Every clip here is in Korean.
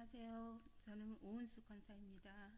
안녕하세요. 저는 오은숙 권사입니다.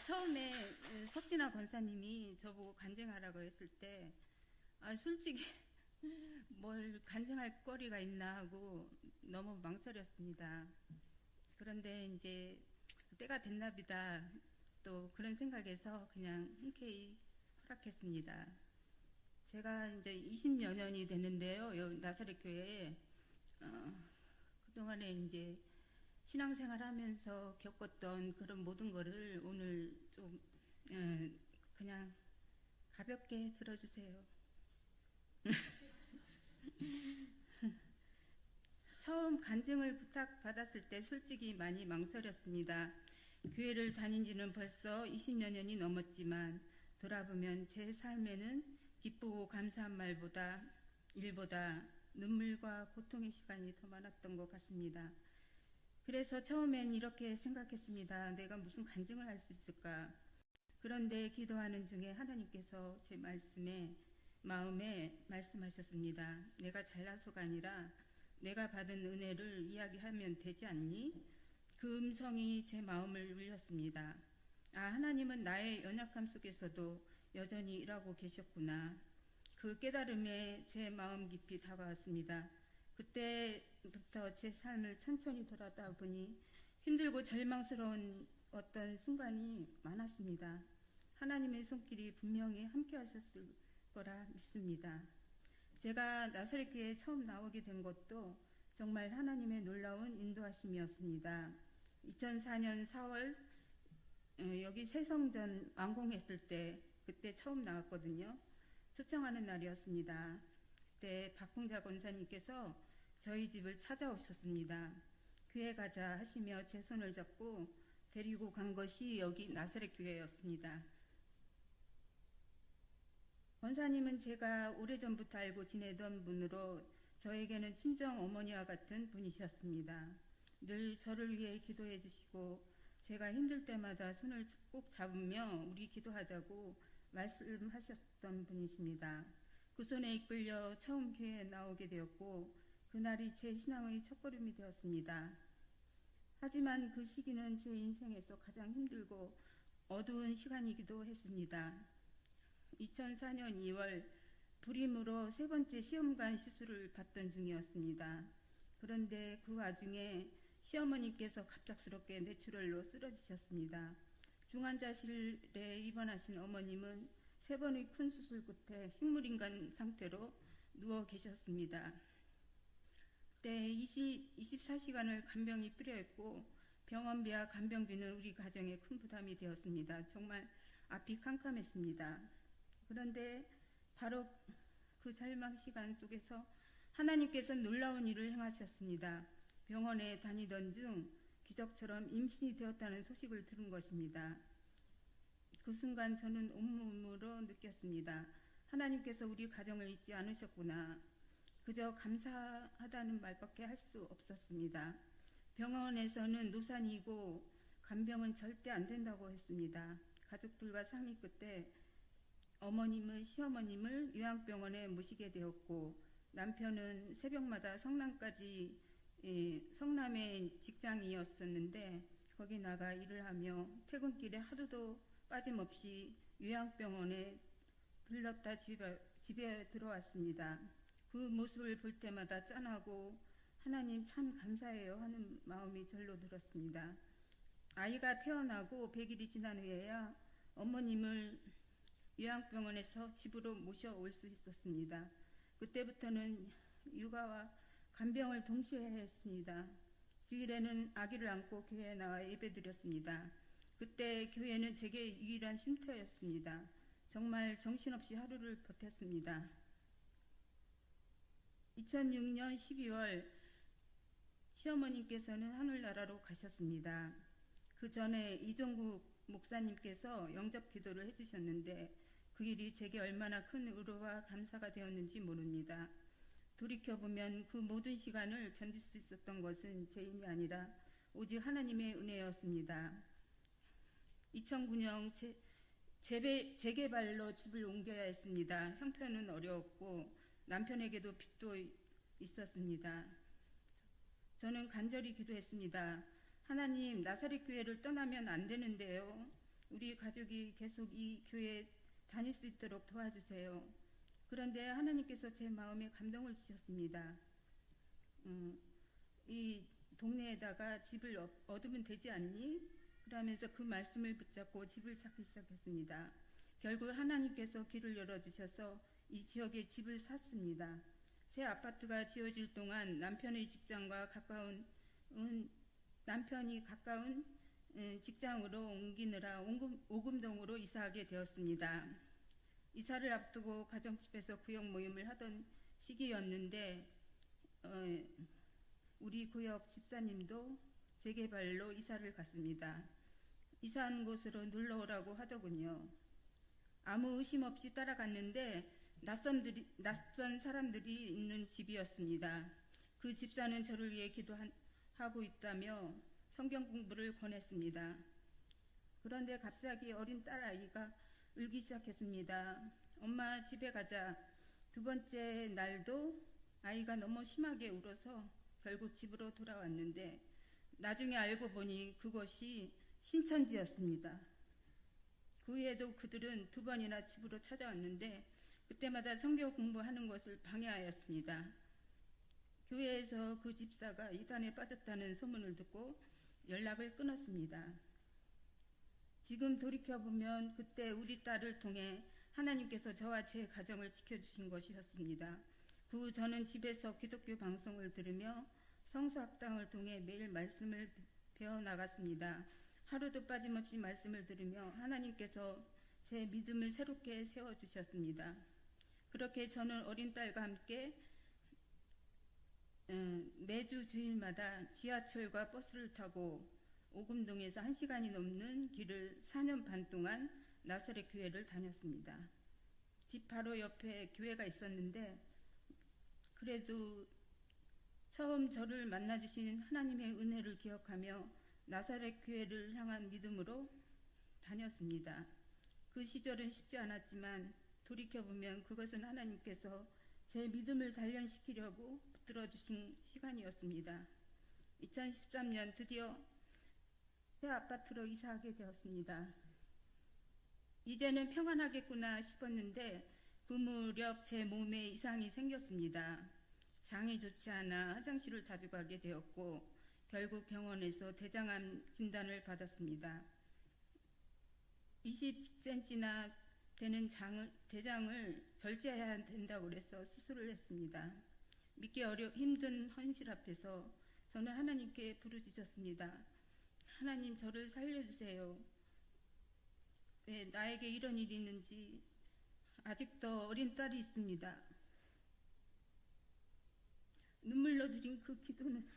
처음에 석진아 권사님이 저보고 간증하라고 했을 때 솔직히 뭘 간증할 거리가 있나 하고 너무 망설였습니다. 그런데 이제 때가 됐나 보다 또 그런 생각에서 그냥 흔쾌히 허락했습니다. 제가 이제 20여 년이 됐는데요. 여기 나사렛 교회에 그동안에 이제 신앙생활 하면서 겪었던 그런 모든 거를 오늘 좀 그냥 가볍게 들어주세요. 처음 간증을 부탁받았을 때 솔직히 많이 망설였습니다. 교회를 다닌 지는 벌써 20여 년이 넘었지만 돌아보면 제 삶에는 기쁘고 감사한 일보다 눈물과 고통의 시간이 더 많았던 것 같습니다. 그래서 처음엔 이렇게 생각했습니다. 내가 무슨 간증을 할 수 있을까? 그런데 기도하는 중에 하나님께서 제 마음에 말씀하셨습니다. 내가 잘나서가 아니라 내가 받은 은혜를 이야기하면 되지 않니? 그 음성이 제 마음을 울렸습니다. 하나님은 나의 연약함 속에서도 여전히 일하고 계셨구나. 그 깨달음에 제 마음 깊이 다가왔습니다. 그때부터 제 삶을 천천히 돌아다 보니 힘들고 절망스러운 어떤 순간이 많았습니다. 하나님의 손길이 분명히 함께 하셨을 거라 믿습니다. 제가 나사렛 교회에 처음 나오게 된 것도 정말 하나님의 놀라운 인도하심이었습니다. 2004년 4월 여기 새성전 완공했을 때 그때 처음 나왔거든요. 초청하는 날이었습니다. 그때 박홍자 권사님께서 저희 집을 찾아오셨습니다. 교회 가자 하시며 제 손을 잡고 데리고 간 것이 여기 나사렛 교회였습니다. 권사님은 제가 오래전부터 알고 지내던 분으로 저에게는 친정 어머니와 같은 분이셨습니다. 늘 저를 위해 기도해 주시고 제가 힘들 때마다 손을 꼭 잡으며 우리 기도하자고 말씀하셨던 분이십니다. 그 손에 이끌려 처음 교회에 나오게 되었고 그날이 제 신앙의 첫걸음이 되었습니다. 하지만 그 시기는 제 인생에서 가장 힘들고 어두운 시간이기도 했습니다. 2004년 2월 불임으로 세 번째 시험관 시술을 받던 중이었습니다. 그런데 그 와중에 시어머니께서 갑작스럽게 뇌출혈로 쓰러지셨습니다. 중환자실에 입원하신 어머님은 세 번의 큰 수술 끝에 식물인간 상태로 누워 계셨습니다. 그때 24시간을 간병이 필요했고 병원비와 간병비는 우리 가정에 큰 부담이 되었습니다. 정말 앞이 캄캄했습니다. 그런데 바로 그 절망 시간 속에서 하나님께서 놀라운 일을 행하셨습니다. 병원에 다니던 중 기적처럼 임신이 되었다는 소식을 들은 것입니다. 그 순간 저는 온몸으로 느꼈습니다. 하나님께서 우리 가정을 잊지 않으셨구나. 그저 감사하다는 말밖에 할 수 없었습니다. 병원에서는 노산이고 간병은 절대 안 된다고 했습니다. 가족들과 상의 끝에 시어머님을 요양병원에 모시게 되었고 남편은 새벽마다 성남의 직장이었었는데 거기 나가 일을 하며 퇴근길에 하루도 빠짐없이 요양병원에 들렀다 집에 들어왔습니다. 그 모습을 볼 때마다 짠하고 하나님 참 감사해요 하는 마음이 절로 들었습니다. 아이가 태어나고 100일이 지난 후에야 어머님을 요양병원에서 집으로 모셔올 수 있었습니다. 그때부터는 육아와 간병을 동시에 했습니다. 주일에는 아기를 안고 교회에 나와 예배드렸습니다. 그때 교회는 제게 유일한 쉼터였습니다. 정말 정신없이 하루를 버텼습니다. 2006년 12월 시어머님께서는 하늘나라로 가셨습니다. 그 전에 이종국 목사님께서 영접 기도를 해주셨는데 그 일이 제게 얼마나 큰 위로와 감사가 되었는지 모릅니다. 돌이켜보면 그 모든 시간을 견딜 수 있었던 것은 제 힘이 아니라 오직 하나님의 은혜였습니다. 2009년 재개발로 집을 옮겨야 했습니다. 형편은 어려웠고 남편에게도 빚도 있었습니다. 저는 간절히 기도했습니다. 하나님, 나사렛 교회를 떠나면 안 되는데요. 우리 가족이 계속 이 교회에 다닐 수 있도록 도와주세요. 그런데 하나님께서 제 마음에 감동을 주셨습니다. 이 동네에다가 집을 얻으면 되지 않니? 그러면서 그 말씀을 붙잡고 집을 찾기 시작했습니다. 결국 하나님께서 길을 열어주셔서 이 지역에 집을 샀습니다. 새 아파트가 지어질 동안 남편이 가까운 직장으로 옮기느라 오금동으로 이사하게 되었습니다. 이사를 앞두고 가정집에서 구역 모임을 하던 시기였는데 우리 구역 집사님도 재개발로 이사를 갔습니다. 이사한 곳으로 놀러오라고 하더군요. 아무 의심 없이 따라갔는데 낯선 사람들이 있는 집이었습니다. 그 집사는 저를 위해 기도하고 있다며 성경 공부를 권했습니다. 그런데 갑자기 어린 딸아이가 울기 시작했습니다. 엄마, 집에 가자. 두 번째 날도 아이가 너무 심하게 울어서 결국 집으로 돌아왔는데 나중에 알고 보니 그것이 신천지였습니다. 그 후에도 그들은 두 번이나 집으로 찾아왔는데 그때마다 성경 공부하는 것을 방해하였습니다. 교회에서 그 집사가 이단에 빠졌다는 소문을 듣고 연락을 끊었습니다. 지금 돌이켜보면 그때 우리 딸을 통해 하나님께서 저와 제 가정을 지켜주신 것이었습니다. 그 후 저는 집에서 기독교 방송을 들으며 성서학당을 통해 매일 말씀을 배워나갔습니다. 하루도 빠짐없이 말씀을 들으며 하나님께서 제 믿음을 새롭게 세워주셨습니다. 그렇게 저는 어린 딸과 함께 매주 주일마다 지하철과 버스를 타고 오금동에서 1시간이 넘는 길을 4년 반 동안 나사렛 교회를 다녔습니다. 집 바로 옆에 교회가 있었는데 그래도 처음 저를 만나주신 하나님의 은혜를 기억하며 나사렛 교회를 향한 믿음으로 다녔습니다. 그 시절은 쉽지 않았지만 돌이켜보면 그것은 하나님께서 제 믿음을 단련시키려고 붙들어주신 시간이었습니다. 2013년 드디어 새 아파트로 이사하게 되었습니다. 이제는 평안하겠구나 싶었는데 그 무렵 제 몸에 이상이 생겼습니다. 장이 좋지 않아 화장실을 자주 가게 되었고 결국 병원에서 대장암 진단을 받았습니다. 20cm나 되는 대장을 절제해야 된다고 그래서 수술을 했습니다. 믿기 힘든 현실 앞에서 저는 하나님께 부르짖었습니다. 하나님, 저를 살려주세요. 왜 나에게 이런 일이 있는지. 아직도 어린 딸이 있습니다. 눈물로 드린 그 기도는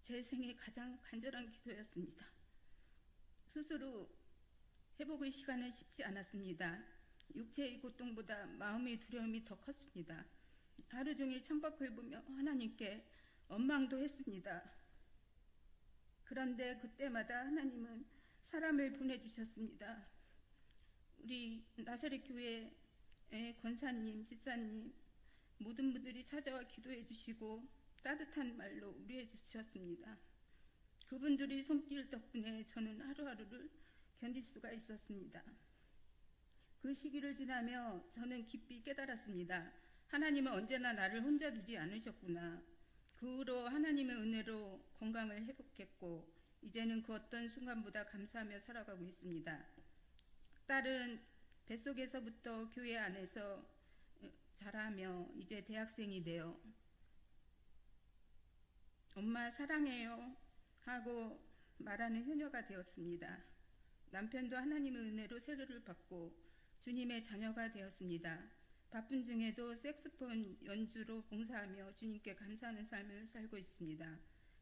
제 생애 가장 간절한 기도였습니다. 스스로 회복의 시간은 쉽지 않았습니다. 육체의 고통보다 마음의 두려움이 더 컸습니다. 하루 종일 창밖을 보며 하나님께 원망도 했습니다. 그런데 그때마다 하나님은 사람을 보내주셨습니다. 우리 나사렛 교회의 권사님, 집사님 모든 분들이 찾아와 기도해 주시고 따뜻한 말로 위로해 주셨습니다. 그분들이 손길 덕분에 저는 하루하루를 견딜 수가 있었습니다. 그 시기를 지나며 저는 깊이 깨달았습니다. 하나님은 언제나 나를 혼자 두지 않으셨구나. 그 후로 하나님의 은혜로 건강을 회복했고 이제는 그 어떤 순간보다 감사하며 살아가고 있습니다. 딸은 뱃속에서부터 교회 안에서 자라며 이제 대학생이 되어 엄마 사랑해요 하고 말하는 효녀가 되었습니다. 남편도 하나님의 은혜로 세례를 받고 주님의 자녀가 되었습니다. 바쁜 중에도 색소폰 연주로 봉사하며 주님께 감사하는 삶을 살고 있습니다.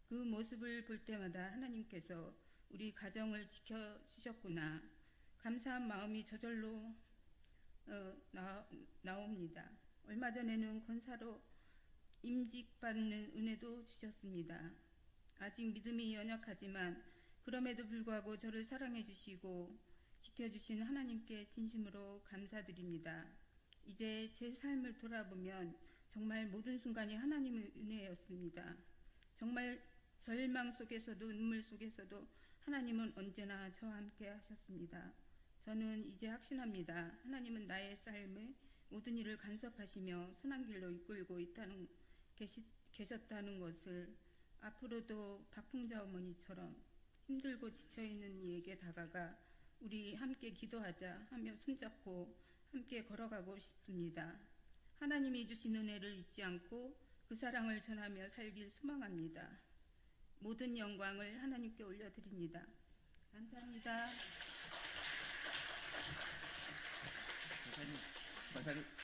그 모습을 볼 때마다 하나님께서 우리 가정을 지켜주셨구나. 감사한 마음이 저절로 나옵니다. 얼마 전에는 권사로 임직받는 은혜도 주셨습니다. 아직 믿음이 연약하지만 그럼에도 불구하고 저를 사랑해 주시고 지켜주신 하나님께 진심으로 감사드립니다. 이제 제 삶을 돌아보면 정말 모든 순간이 하나님의 은혜였습니다. 정말 절망 속에서도 눈물 속에서도 하나님은 언제나 저와 함께 하셨습니다. 저는 이제 확신합니다. 하나님은 나의 삶의 모든 일을 간섭하시며 선한 길로 이끌고 계셨다는 것을 앞으로도 박풍자 어머니처럼 힘들고 지쳐있는 이에게 다가가 우리 함께 기도하자 하며 손잡고 함께 걸어가고 싶습니다. 하나님이 주신 은혜를 잊지 않고 그 사랑을 전하며 살길 소망합니다. 모든 영광을 하나님께 올려드립니다. 감사합니다. 권사님